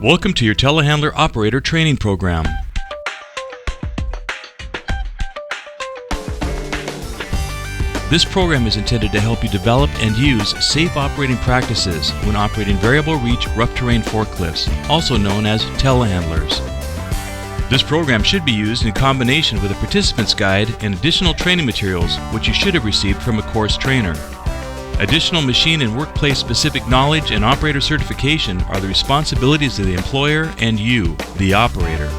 Welcome to your Telehandler Operator Training Program. This program is intended to help you develop and use safe operating practices when operating variable reach rough terrain forklifts, also known as telehandlers. This program should be used in combination with a participant's guide and additional training materials which you should have received from a course trainer. Additional machine and workplace specific knowledge and operator certification are the responsibilities of the employer and you, the operator.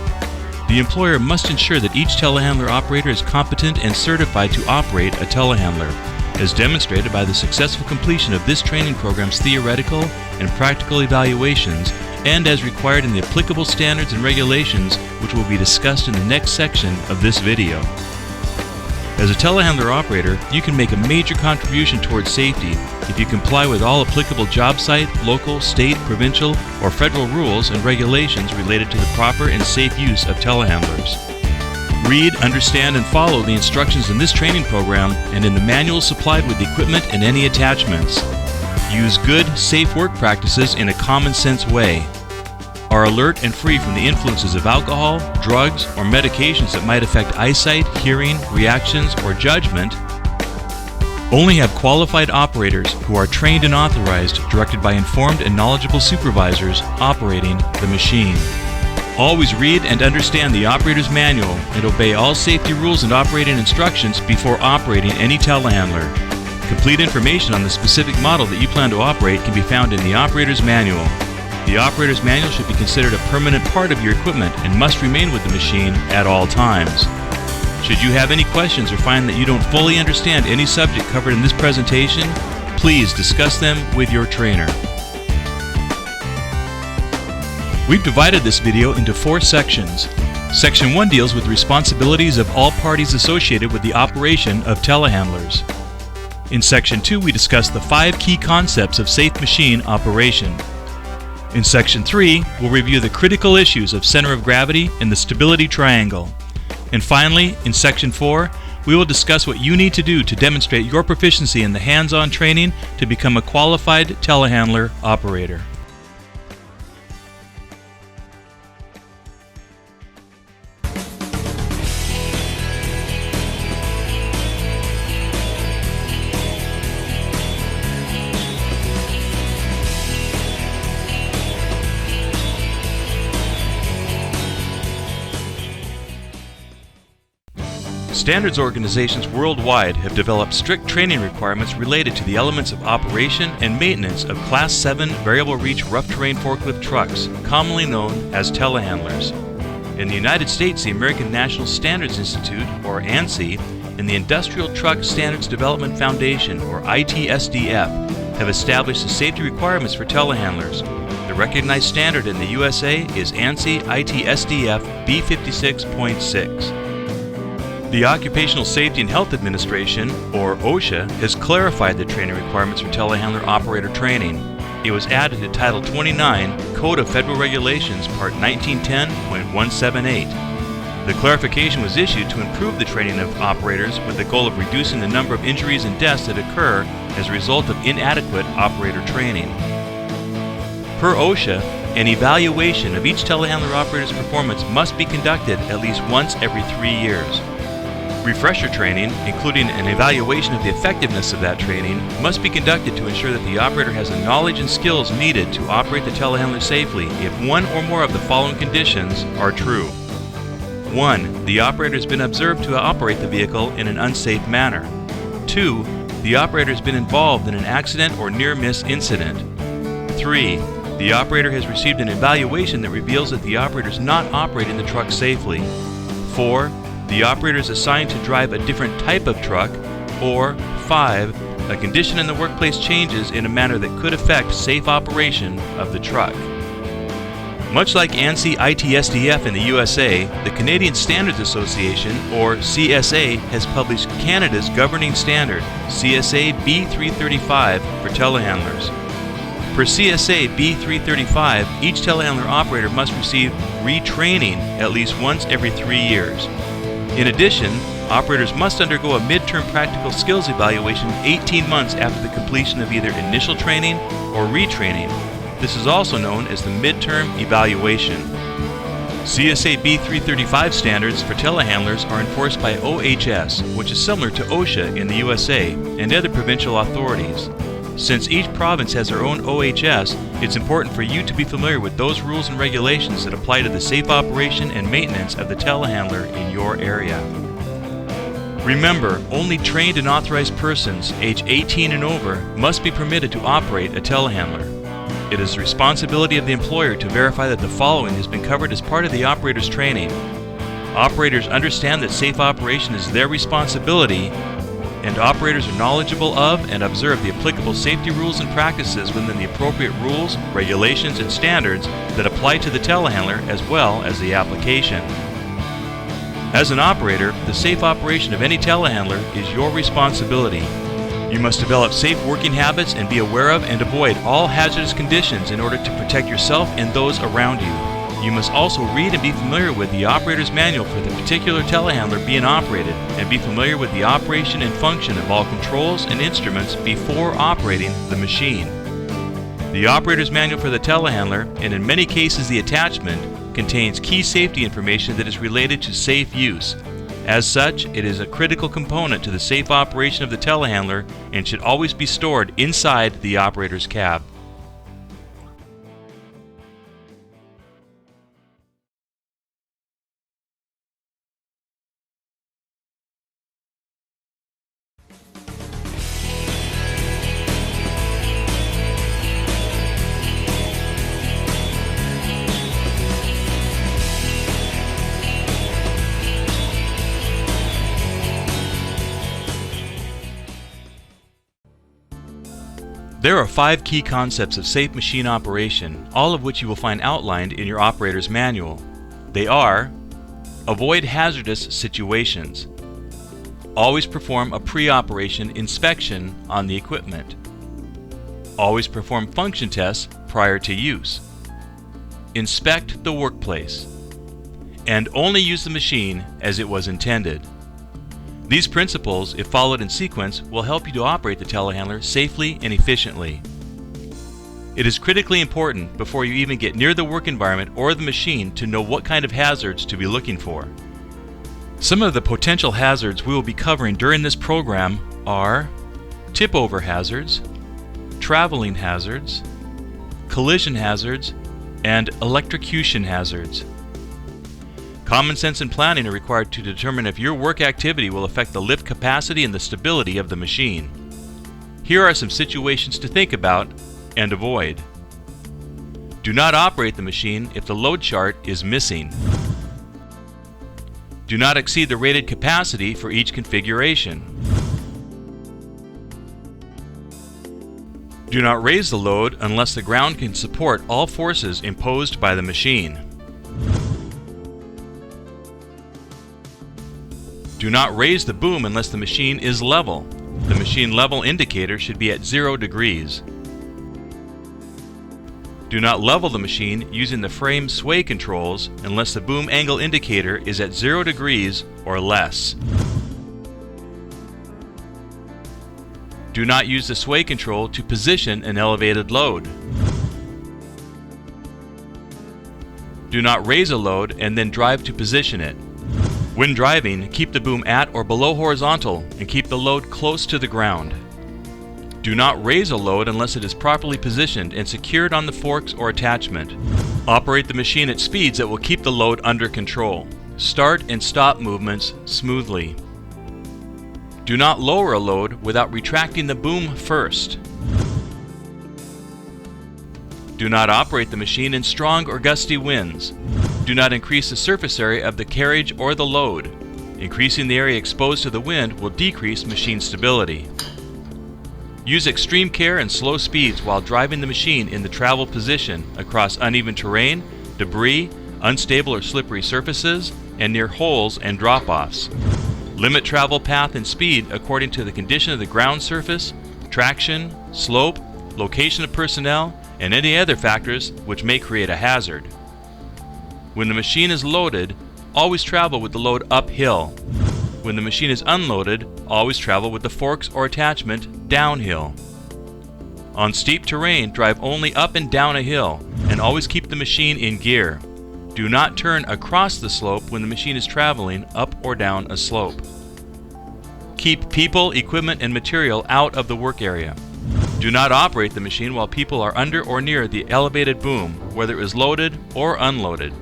The employer must ensure that each telehandler operator is competent and certified to operate a telehandler, as demonstrated by the successful completion of this training program's theoretical and practical evaluations, and as required in the applicable standards and regulations which will be discussed in the next section of this video. As a telehandler operator, you can make a major contribution towards safety if you comply with all applicable job site, local, state, provincial, or federal rules and regulations related to the proper and safe use of telehandlers. Read, understand, and follow the instructions in this training program and in the manuals supplied with the equipment and any attachments. Use good, safe work practices in a common sense way. Are alert and free from the influences of alcohol, drugs, or medications that might affect eyesight, hearing, reactions, or judgment. Only have qualified operators who are trained and authorized, directed by informed and knowledgeable supervisors operating the machine. Always read and understand the operator's manual and obey all safety rules and operating instructions before operating any telehandler. Complete information on the specific model that you plan to operate can be found in the operator's manual. The operator's manual should be considered a permanent part of your equipment and must remain with the machine at all times. Should you have any questions or find that you don't fully understand any subject covered in this presentation, please discuss them with your trainer. We've divided this video into 4 sections. Section 1 deals with the responsibilities of all parties associated with the operation of telehandlers. In Section 2, we discuss the 5 key concepts of safe machine operation. In Section 3, we'll review the critical issues of center of gravity and the stability triangle. And finally, in Section 4, we will discuss what you need to do to demonstrate your proficiency in the hands-on training to become a qualified telehandler operator. Standards organizations worldwide have developed strict training requirements related to the elements of operation and maintenance of Class 7 variable reach rough terrain forklift trucks, commonly known as telehandlers. In the United States, the American National Standards Institute, or ANSI, and the Industrial Truck Standards Development Foundation, or ITSDF, have established the safety requirements for telehandlers. The recognized standard in the USA is ANSI ITSDF B56.6. The Occupational Safety and Health Administration, or OSHA, has clarified the training requirements for telehandler operator training. It was added to Title 29, Code of Federal Regulations, Part 1910.178. The clarification was issued to improve the training of operators with the goal of reducing the number of injuries and deaths that occur as a result of inadequate operator training. Per OSHA, an evaluation of each telehandler operator's performance must be conducted at least once every 3 years. Refresher training, including an evaluation of the effectiveness of that training, must be conducted to ensure that the operator has the knowledge and skills needed to operate the telehandler safely if one or more of the following conditions are true. 1. The operator has been observed to operate the vehicle in an unsafe manner. 2. The operator has been involved in an accident or near-miss incident. 3. The operator has received an evaluation that reveals that the operator is not operating the truck safely. 4. The operator is assigned to drive a different type of truck. Or 5. A condition in the workplace changes in a manner that could affect safe operation of the truck. Much like ANSI ITSDF in the USA, the Canadian Standards Association, or CSA, has published Canada's governing standard, CSA B335, for telehandlers. Per CSA B335, each telehandler operator must receive retraining at least once every 3 years. In addition, operators must undergo a midterm practical skills evaluation 18 months after the completion of either initial training or retraining. This is also known as the midterm evaluation. CSA B335 standards for telehandlers are enforced by OHS, which is similar to OSHA in the USA, and other provincial authorities. Since each province has their own OHS, it's important for you to be familiar with those rules and regulations that apply to the safe operation and maintenance of the telehandler in your area. Remember, only trained and authorized persons age 18 and over must be permitted to operate a telehandler. It is the responsibility of the employer to verify that the following has been covered as part of the operator's training. Operators understand that safe operation is their responsibility, and operators are knowledgeable of and observe the applicable safety rules and practices within the appropriate rules, regulations, and standards that apply to the telehandler as well as the application. As an operator, the safe operation of any telehandler is your responsibility. You must develop safe working habits and be aware of and avoid all hazardous conditions in order to protect yourself and those around you. You must also read and be familiar with the operator's manual for the particular telehandler being operated, and be familiar with the operation and function of all controls and instruments before operating the machine. The operator's manual for the telehandler, and in many cases the attachment, contains key safety information that is related to safe use. As such, it is a critical component to the safe operation of the telehandler and should always be stored inside the operator's cab. There are 5 key concepts of safe machine operation, all of which you will find outlined in your operator's manual. They are: avoid hazardous situations, always perform a pre-operation inspection on the equipment, always perform function tests prior to use, inspect the workplace, and only use the machine as it was intended. These principles, if followed in sequence, will help you to operate the telehandler safely and efficiently. It is critically important before you even get near the work environment or the machine to know what kind of hazards to be looking for. Some of the potential hazards we will be covering during this program are tip-over hazards, traveling hazards, collision hazards, and electrocution hazards. Common sense and planning are required to determine if your work activity will affect the lift capacity and the stability of the machine. Here are some situations to think about and avoid. Do not operate the machine if the load chart is missing. Do not exceed the rated capacity for each configuration. Do not raise the load unless the ground can support all forces imposed by the machine. Do not raise the boom unless the machine is level. The machine level indicator should be at 0 degrees. Do not level the machine using the frame sway controls unless the boom angle indicator is at 0 degrees or less. Do not use the sway control to position an elevated load. Do not raise a load and then drive to position it. When driving, keep the boom at or below horizontal and keep the load close to the ground. Do not raise a load unless it is properly positioned and secured on the forks or attachment. Operate the machine at speeds that will keep the load under control. Start and stop movements smoothly. Do not lower a load without retracting the boom first. Do not operate the machine in strong or gusty winds. Do not increase the surface area of the carriage or the load. Increasing the area exposed to the wind will decrease machine stability. Use extreme care and slow speeds while driving the machine in the travel position across uneven terrain, debris, unstable or slippery surfaces, and near holes and drop-offs. Limit travel path and speed according to the condition of the ground surface, traction, slope, location of personnel, and any other factors which may create a hazard. When the machine is loaded, always travel with the load uphill. When the machine is unloaded, always travel with the forks or attachment downhill. On steep terrain, drive only up and down a hill, and always keep the machine in gear. Do not turn across the slope when the machine is traveling up or down a slope. Keep people, equipment, and material out of the work area. Do not operate the machine while people are under or near the elevated boom, whether it is loaded or unloaded.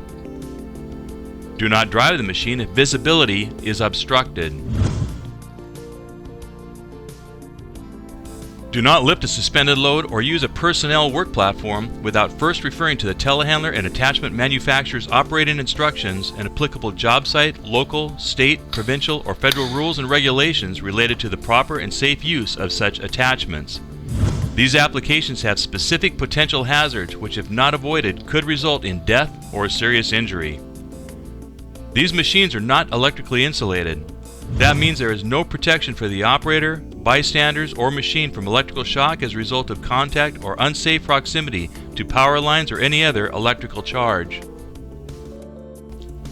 Do not drive the machine if visibility is obstructed. Do not lift a suspended load or use a personnel work platform without first referring to the telehandler and attachment manufacturer's operating instructions and applicable job site, local, state, provincial, or federal rules and regulations related to the proper and safe use of such attachments. These applications have specific potential hazards which, if not avoided, could result in death or serious injury. These machines are not electrically insulated. That means there is no protection for the operator, bystanders, or machine from electrical shock as a result of contact or unsafe proximity to power lines or any other electrical charge.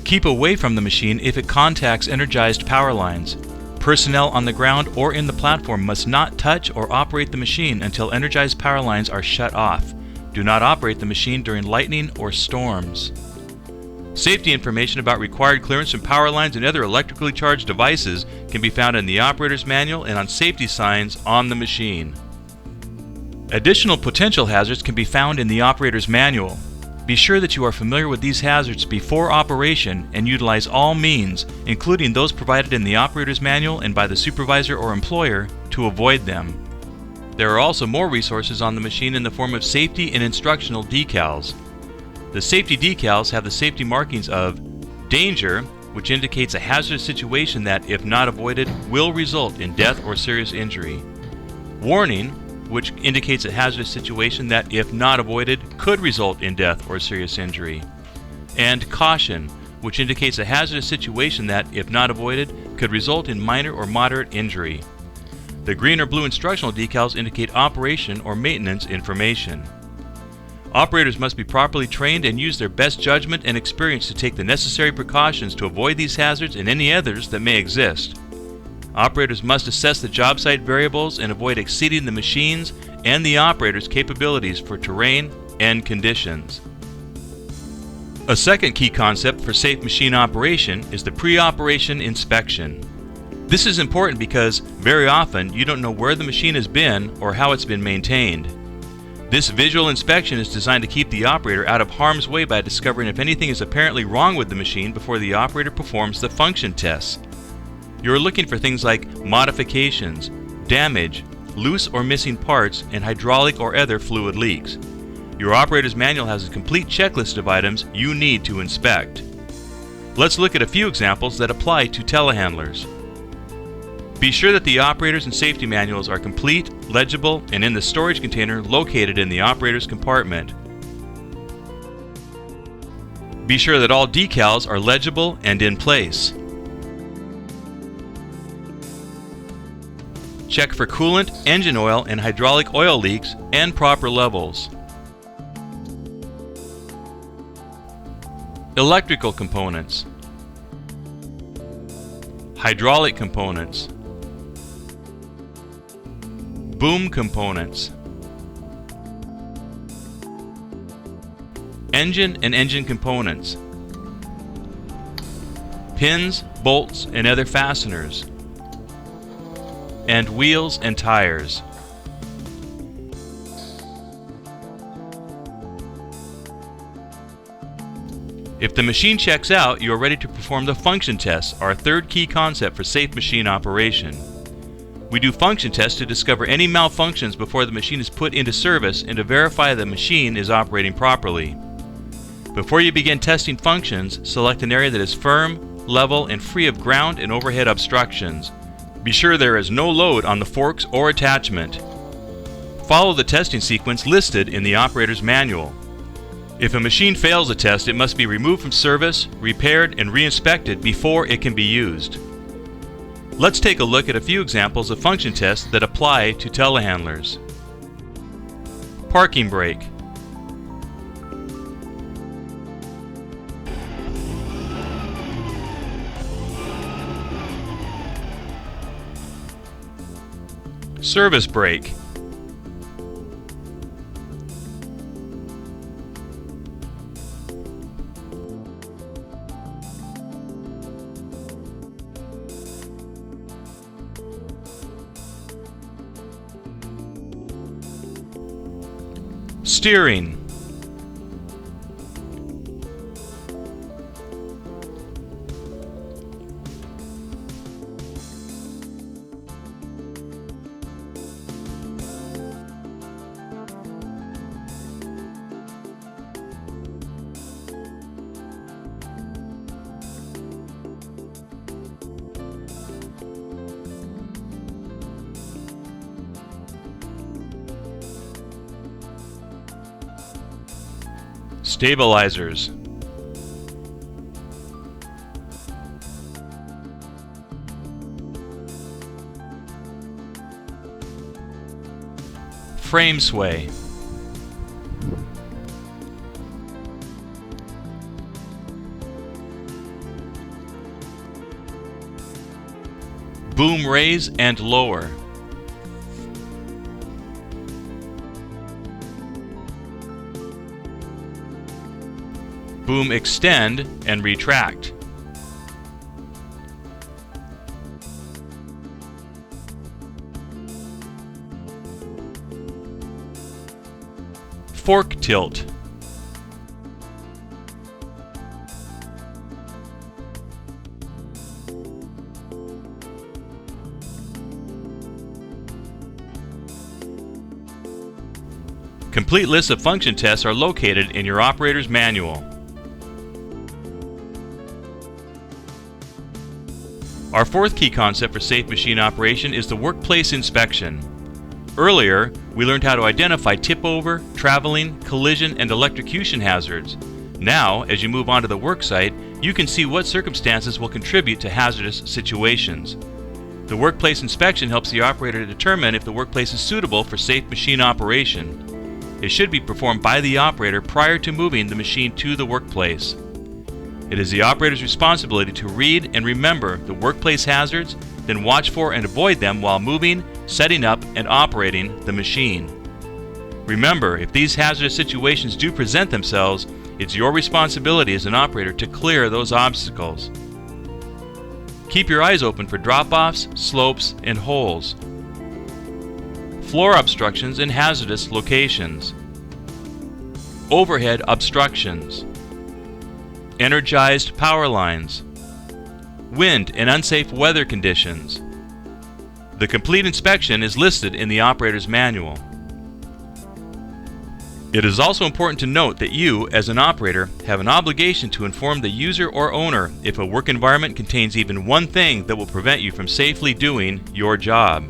Keep away from the machine if it contacts energized power lines. Personnel on the ground or in the platform must not touch or operate the machine until energized power lines are shut off. Do not operate the machine during lightning or storms. Safety information about required clearance from power lines and other electrically charged devices can be found in the operator's manual and on safety signs on the machine. Additional potential hazards can be found in the operator's manual. Be sure that you are familiar with these hazards before operation and utilize all means, including those provided in the operator's manual and by the supervisor or employer, to avoid them. There are also more resources on the machine in the form of safety and instructional decals. The safety decals have the safety markings of danger, which indicates a hazardous situation that, if not avoided, will result in death or serious injury. Warning, which indicates a hazardous situation that, if not avoided, could result in death or serious injury. And caution, which indicates a hazardous situation that, if not avoided, could result in minor or moderate injury. The green or blue instructional decals indicate operation or maintenance information. Operators must be properly trained and use their best judgment and experience to take the necessary precautions to avoid these hazards and any others that may exist. Operators must assess the job site variables and avoid exceeding the machine's and the operator's capabilities for terrain and conditions. A second key concept for safe machine operation is the pre-operation inspection. This is important because very often you don't know where the machine has been or how it's been maintained. This visual inspection is designed to keep the operator out of harm's way by discovering if anything is apparently wrong with the machine before the operator performs the function tests. You are looking for things like modifications, damage, loose or missing parts, and hydraulic or other fluid leaks. Your operator's manual has a complete checklist of items you need to inspect. Let's look at a few examples that apply to telehandlers. Be sure that the operators and safety manuals are complete, legible, and in the storage container located in the operator's compartment. Be sure that all decals are legible and in place. Check for coolant, engine oil, and hydraulic oil leaks and proper levels. Electrical components. Hydraulic components. Boom components. Engine and engine components. Pins, bolts, and other fasteners. And wheels and tires. If the machine checks out, you are ready to perform the function tests, our third key concept for safe machine operation. We do function tests to discover any malfunctions before the machine is put into service and to verify the machine is operating properly. Before you begin testing functions, select an area that is firm, level, and free of ground and overhead obstructions. Be sure there is no load on the forks or attachment. Follow the testing sequence listed in the operator's manual. If a machine fails a test, it must be removed from service, repaired, and re-inspected before it can be used. Let's take a look at a few examples of function tests that apply to telehandlers. Parking brake. Service brake. Steering. Stabilizers. Frame sway. Boom raise and lower. Boom extend and retract. Fork tilt. Complete lists of function tests are located in your operator's manual. Our fourth key concept for safe machine operation is the workplace inspection. Earlier, we learned how to identify tip-over, traveling, collision, and electrocution hazards. Now, as you move on to the worksite, you can see what circumstances will contribute to hazardous situations. The workplace inspection helps the operator to determine if the workplace is suitable for safe machine operation. It should be performed by the operator prior to moving the machine to the workplace. It is the operator's responsibility to read and remember the workplace hazards, then watch for and avoid them while moving, setting up, and operating the machine. Remember, if these hazardous situations do present themselves, it's your responsibility as an operator to clear those obstacles. Keep your eyes open for drop-offs, slopes, and holes. Floor obstructions in hazardous locations. Overhead obstructions. Energized power lines. Wind and unsafe weather conditions. The complete inspection is listed in the operator's manual. It is also important to note that you, as an operator, have an obligation to inform the user or owner if a work environment contains even one thing that will prevent you from safely doing your job.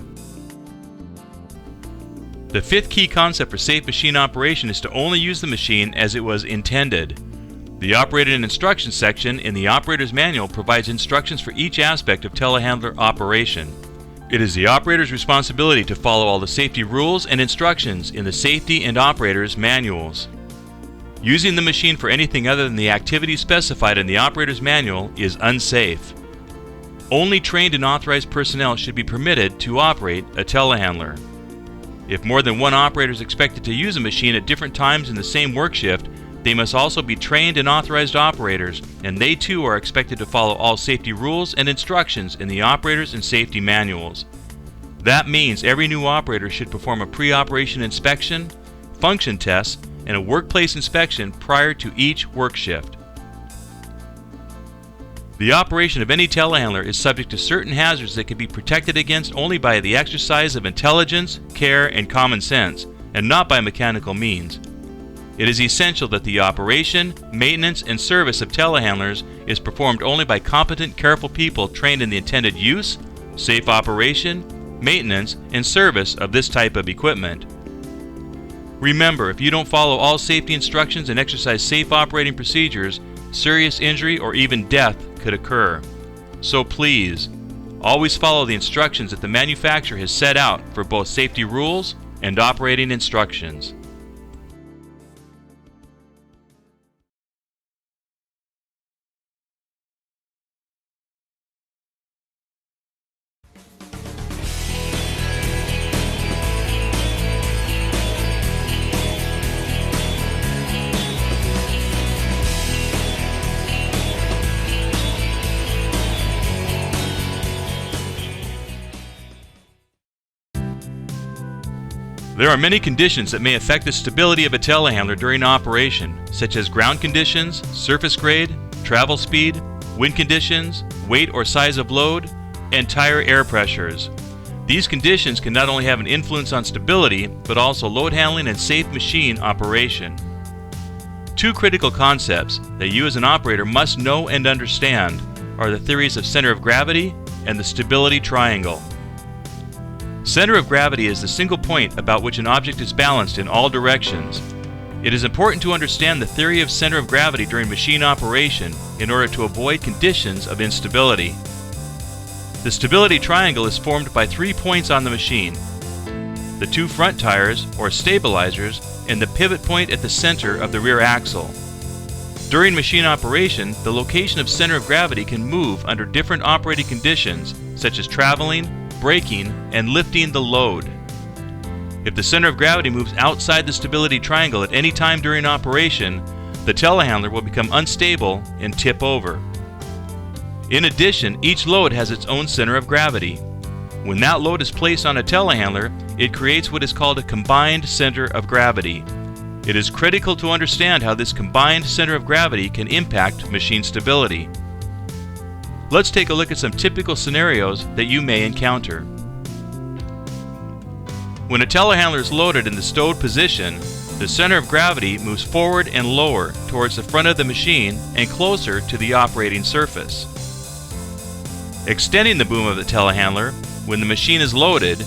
The fifth key concept for safe machine operation is to only use the machine as it was intended. The Operator and Instructions section in the operator's manual provides instructions for each aspect of telehandler operation. It is the operator's responsibility to follow all the safety rules and instructions in the safety and operator's manuals. Using the machine for anything other than the activities specified in the operator's manual is unsafe. Only trained and authorized personnel should be permitted to operate a telehandler. If more than one operator is expected to use a machine at different times in the same work shift, they must also be trained and authorized operators, and they too are expected to follow all safety rules and instructions in the operators and safety manuals. That means every new operator should perform a pre-operation inspection, function tests, and a workplace inspection prior to each work shift. The operation of any telehandler is subject to certain hazards that can be protected against only by the exercise of intelligence, care, and common sense, and not by mechanical means. It is essential that the operation, maintenance, and service of telehandlers is performed only by competent, careful people trained in the intended use, safe operation, maintenance, and service of this type of equipment. Remember, if you don't follow all safety instructions and exercise safe operating procedures, serious injury or even death could occur. So please, always follow the instructions that the manufacturer has set out for both safety rules and operating instructions. There are many conditions that may affect the stability of a telehandler during operation, such as ground conditions, surface grade, travel speed, wind conditions, weight or size of load, and tire air pressures. These conditions can not only have an influence on stability, but also load handling and safe machine operation. Two critical concepts that you as an operator must know and understand are the theories of center of gravity and the stability triangle. Center of gravity is the single point about which an object is balanced in all directions. It is important to understand the theory of center of gravity during machine operation in order to avoid conditions of instability. The stability triangle is formed by 3 points on the machine: the 2 front tires, or stabilizers, and the pivot point at the center of the rear axle. During machine operation, the location of center of gravity can move under different operating conditions, such as traveling, braking, and lifting the load. If the center of gravity moves outside the stability triangle at any time during operation, the telehandler will become unstable and tip over. In addition, each load has its own center of gravity. When that load is placed on a telehandler, it creates what is called a combined center of gravity. It is critical to understand how this combined center of gravity can impact machine stability. Let's take a look at some typical scenarios that you may encounter. When a telehandler is loaded in the stowed position, the center of gravity moves forward and lower towards the front of the machine and closer to the operating surface. Extending the boom of the telehandler when the machine is loaded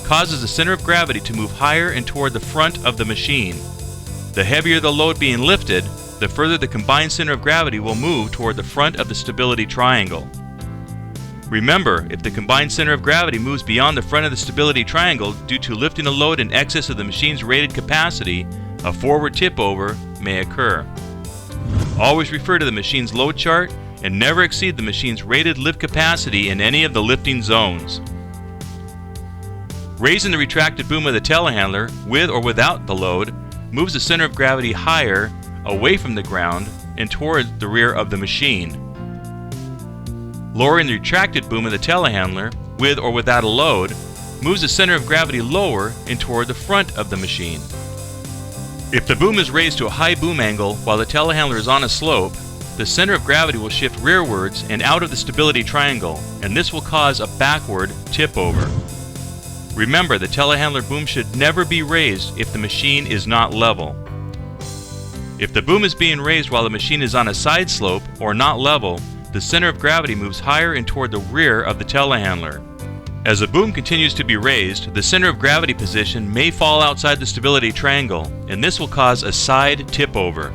causes the center of gravity to move higher and toward the front of the machine. The heavier the load being lifted, the further the combined center of gravity will move toward the front of the stability triangle. Remember, if the combined center of gravity moves beyond the front of the stability triangle due to lifting a load in excess of the machine's rated capacity, a forward tip over may occur. Always refer to the machine's load chart and never exceed the machine's rated lift capacity in any of the lifting zones. Raising the retracted boom of the telehandler, with or without the load, moves the center of gravity higher, away from the ground, and toward the rear of the machine. Lowering the retracted boom of the telehandler, with or without a load, moves the center of gravity lower and toward the front of the machine. If the boom is raised to a high boom angle while the telehandler is on a slope, the center of gravity will shift rearwards and out of the stability triangle, and this will cause a backward tip over. Remember, the telehandler boom should never be raised if the machine is not level. If the boom is being raised while the machine is on a side slope or not level, the center of gravity moves higher and toward the rear of the telehandler. As the boom continues to be raised, the center of gravity position may fall outside the stability triangle, and this will cause a side tip over.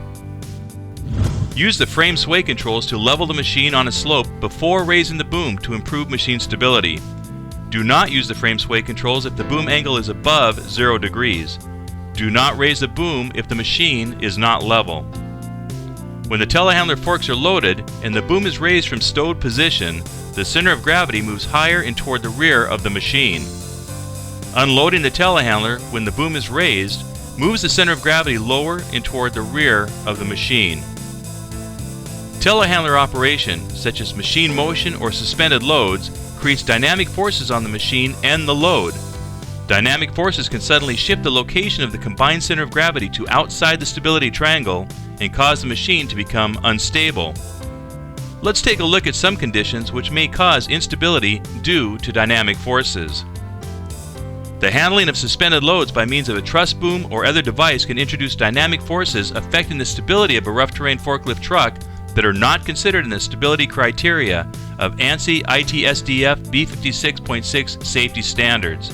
Use the frame sway controls to level the machine on a slope before raising the boom to improve machine stability. Do not use the frame sway controls if the boom angle is above 0 degrees. Do not raise the boom if the machine is not level. When the telehandler forks are loaded and the boom is raised from stowed position, the center of gravity moves higher and toward the rear of the machine. Unloading the telehandler when the boom is raised moves the center of gravity lower and toward the rear of the machine. Telehandler operation, such as machine motion or suspended loads, creates dynamic forces on the machine and the load. Dynamic forces can suddenly shift the location of the combined center of gravity to outside the stability triangle and cause the machine to become unstable. Let's take a look at some conditions which may cause instability due to dynamic forces. The handling of suspended loads by means of a truss boom or other device can introduce dynamic forces affecting the stability of a rough terrain forklift truck that are not considered in the stability criteria of ANSI ITSDF B56.6 safety standards.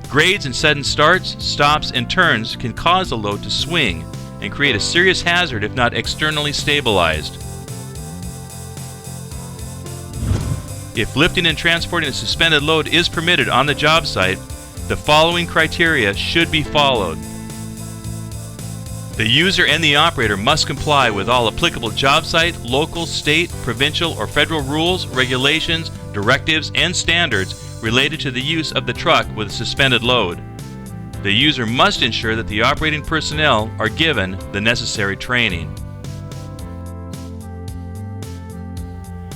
Grades and sudden starts, stops, and turns can cause the load to swing and create a serious hazard if not externally stabilized. If lifting and transporting a suspended load is permitted on the job site, the following criteria should be followed. The user and the operator must comply with all applicable job site, local, state, provincial, or federal rules, regulations, directives, and standards related to the use of the truck with a suspended load. The user must ensure that the operating personnel are given the necessary training.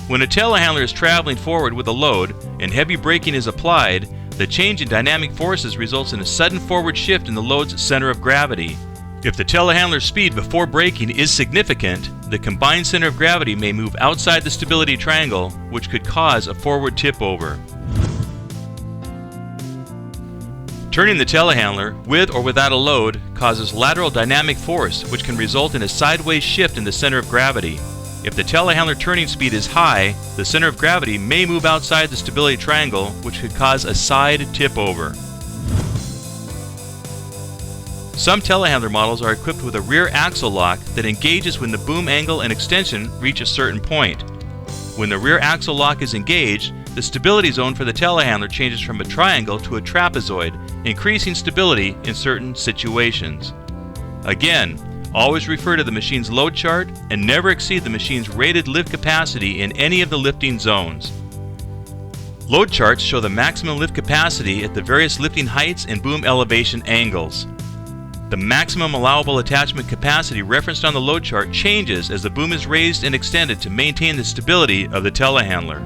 When a telehandler is traveling forward with a load and heavy braking is applied, the change in dynamic forces results in a sudden forward shift in the load's center of gravity. If the telehandler's speed before braking is significant, the combined center of gravity may move outside the stability triangle, which could cause a forward tip over. Turning the telehandler, with or without a load, causes lateral dynamic force, which can result in a sideways shift in the center of gravity. If the telehandler turning speed is high, the center of gravity may move outside the stability triangle, which could cause a side tip over. Some telehandler models are equipped with a rear axle lock that engages when the boom angle and extension reach a certain point. When the rear axle lock is engaged, the stability zone for the telehandler changes from a triangle to a trapezoid, increasing stability in certain situations. Again, always refer to the machine's load chart and never exceed the machine's rated lift capacity in any of the lifting zones. Load charts show the maximum lift capacity at the various lifting heights and boom elevation angles. The maximum allowable attachment capacity referenced on the load chart changes as the boom is raised and extended to maintain the stability of the telehandler.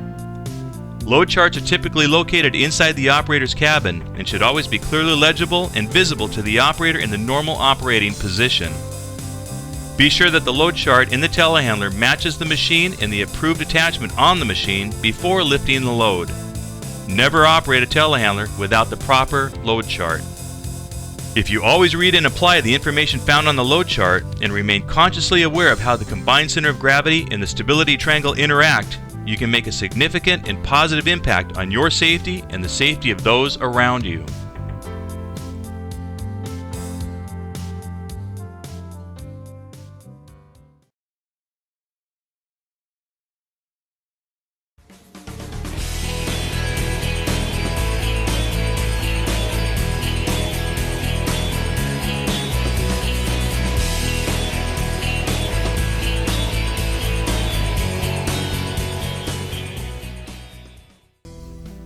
Load charts are typically located inside the operator's cabin and should always be clearly legible and visible to the operator in the normal operating position. Be sure that the load chart in the telehandler matches the machine and the approved attachment on the machine before lifting the load. Never operate a telehandler without the proper load chart. If you always read and apply the information found on the load chart and remain consciously aware of how the combined center of gravity and the stability triangle interact, you can make a significant and positive impact on your safety and the safety of those around you.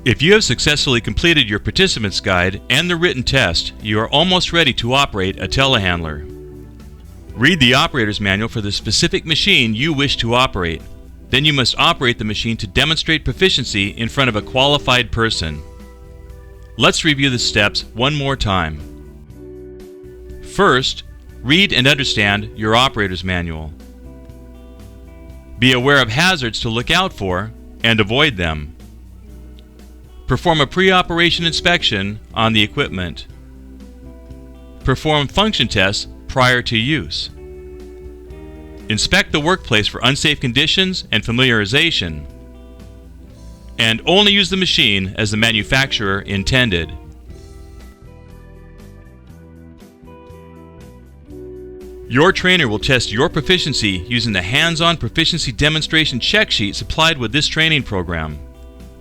If you have successfully completed your participant's guide and the written test, you are almost ready to operate a telehandler. Read the operator's manual for the specific machine you wish to operate. Then you must operate the machine to demonstrate proficiency in front of a qualified person. Let's review the steps one more time. First, read and understand your operator's manual. Be aware of hazards to look out for and avoid them. Perform a pre-operation inspection on the equipment. Perform function tests prior to use. Inspect the workplace for unsafe conditions and familiarization. And only use the machine as the manufacturer intended. Your trainer will test your proficiency using the hands-on proficiency demonstration check sheet supplied with this training program.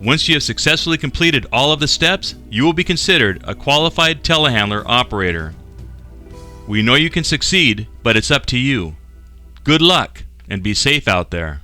Once you have successfully completed all of the steps, you will be considered a qualified telehandler operator. We know you can succeed, but it's up to you. Good luck, and be safe out there.